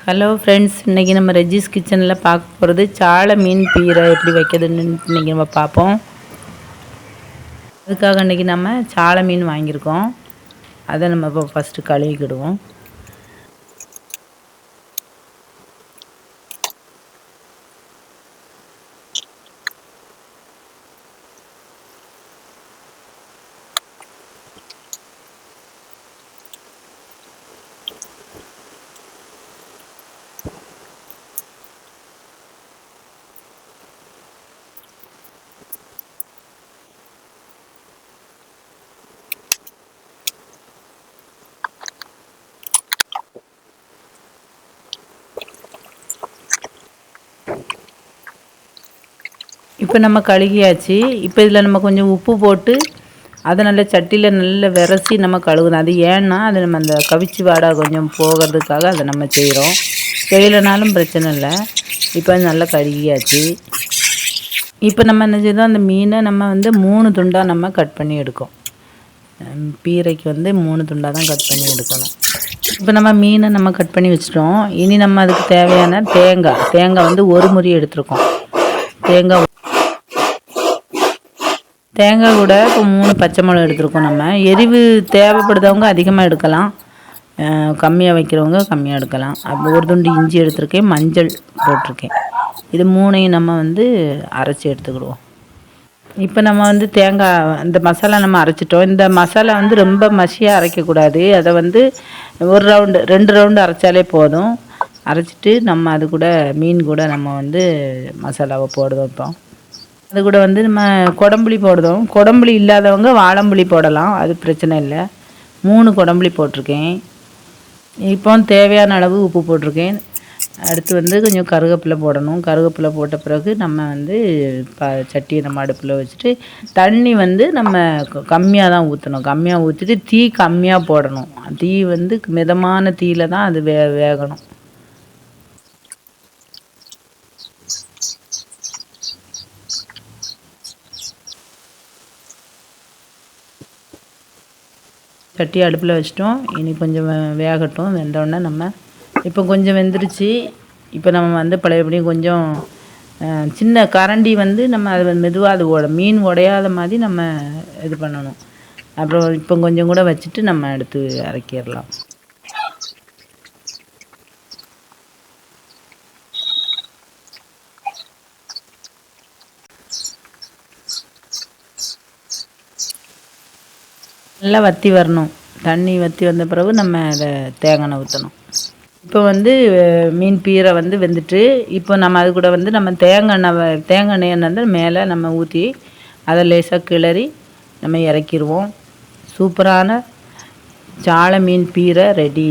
Hello friends, இன்றைக்கி நம்ம Regis கிச்சனில் பார்க்க போகிறது சாலை மீன் பீரை எப்படி வைக்கிறதுன்னு இன்றைக்கி நம்ம பார்ப்போம். அதுக்காக இன்றைக்கி நம்ம சாலை மீன் வாங்கியிருக்கோம். அதை நம்ம இப்போ ஃபஸ்ட்டு கழுவிக்கிடுவோம். இப்போ நம்ம கழுகியாச்சு. இப்போ இதில் நம்ம கொஞ்சம் உப்பு போட்டு அதை நல்ல சட்டியில் நல்ல விரசி நம்ம கழுகணும். அது ஏன்னா அது நம்ம அந்த கவிச்சி வாடை கொஞ்சம் போகிறதுக்காக அதை நம்ம செய்கிறோம். செய்யலைனாலும் பிரச்சனை இல்லை. இப்போ நல்லா கழுகியாச்சு. இப்போ நம்ம என்ன செய்தோம், அந்த மீனை நம்ம 3 துண்டாக நம்ம கட் பண்ணி எடுக்கும். பீரைக்கு 3 துண்டாக தான் கட் பண்ணி எடுக்கணும். இப்போ நம்ம மீனை நம்ம கட் பண்ணி வச்சிட்டோம். இனி நம்ம அதுக்கு தேவையான தேங்காய் 1 முறி எடுத்துருக்கோம். தேங்காய் கூட இப்போ 3 பச்சை மிளகா எடுத்துருக்கோம். நம்ம எரிவு தேவைப்படுறவங்க அதிகமாக எடுக்கலாம், கம்மியாக வைக்கிறவங்க கம்மியாக எடுக்கலாம். அப்போ 1 துண்டு இஞ்சி எடுத்துருக்கேன், மஞ்சள் போட்டிருக்கேன். இது 3ஐயும் நம்ம அரைச்சி எடுத்துக்கிடுவோம். இப்போ நம்ம தேங்காய் இந்த மசாலா நம்ம அரைச்சிட்டோம். இந்த மசாலா ரொம்ப மசியாக அரைக்கக்கூடாது. அதை 1 ரவுண்டு 2 ரவுண்டு அரைச்சாலே போதும். அரைச்சிட்டு நம்ம அது கூட மீன் கூட நம்ம மசாலாவை போடுவோம். இப்போ அது கூட நம்ம கொடம்புளி போடுறோம். கொடம்புளி இல்லாதவங்க வாழம்புளி போடலாம், அது பிரச்சனை இல்லை. 3 கொடம்புளி போட்டிருக்கேன். இப்போ தேவையான அளவு உப்பு போட்டிருக்கேன். அடுத்து கொஞ்சம் கருவேப்பிலை போடணும். கருவேப்பிலை போட்ட பிறகு நம்ம சட்டியை நம்ம அடுப்பில் வச்சுட்டு தண்ணி நம்ம கம்மியாக தான் ஊற்றணும். கம்மியாக ஊற்றிட்டு தீ கம்மியாக போடணும். தீ மிதமான தீயில் தான் அது வேகணும். சட்டி அடுப்பில் வச்சிட்டோம். இனி கொஞ்சம் வேகட்டும். வெந்தோடனே நம்ம இப்போ கொஞ்சம் வெந்துருச்சு. இப்போ நம்ம பழையபடியும் கொஞ்சம் சின்ன கரண்டி நம்ம அது மெதுவாக அது மீன் உடையாத மாதிரி நம்ம இது பண்ணணும். அப்புறம் இப்போ கொஞ்சம் கூட வச்சுட்டு நம்ம எடுத்து இறக்கிடலாம். நல்லா வற்றி வரணும். தண்ணி வற்றி வந்த பிறகு நம்ம அதை தேங்காய் எண்ணெய் ஊற்றணும். இப்போ மீன் பீரை வெந்துட்டு இப்போ நம்ம அது கூட நம்ம தேங்காய் எண்ணெய் மேலே நம்ம ஊற்றி அதை லேசாக கிளறி நம்ம இறக்கிடுவோம். சூப்பரான சாலை மீன் பீரை ரெடி.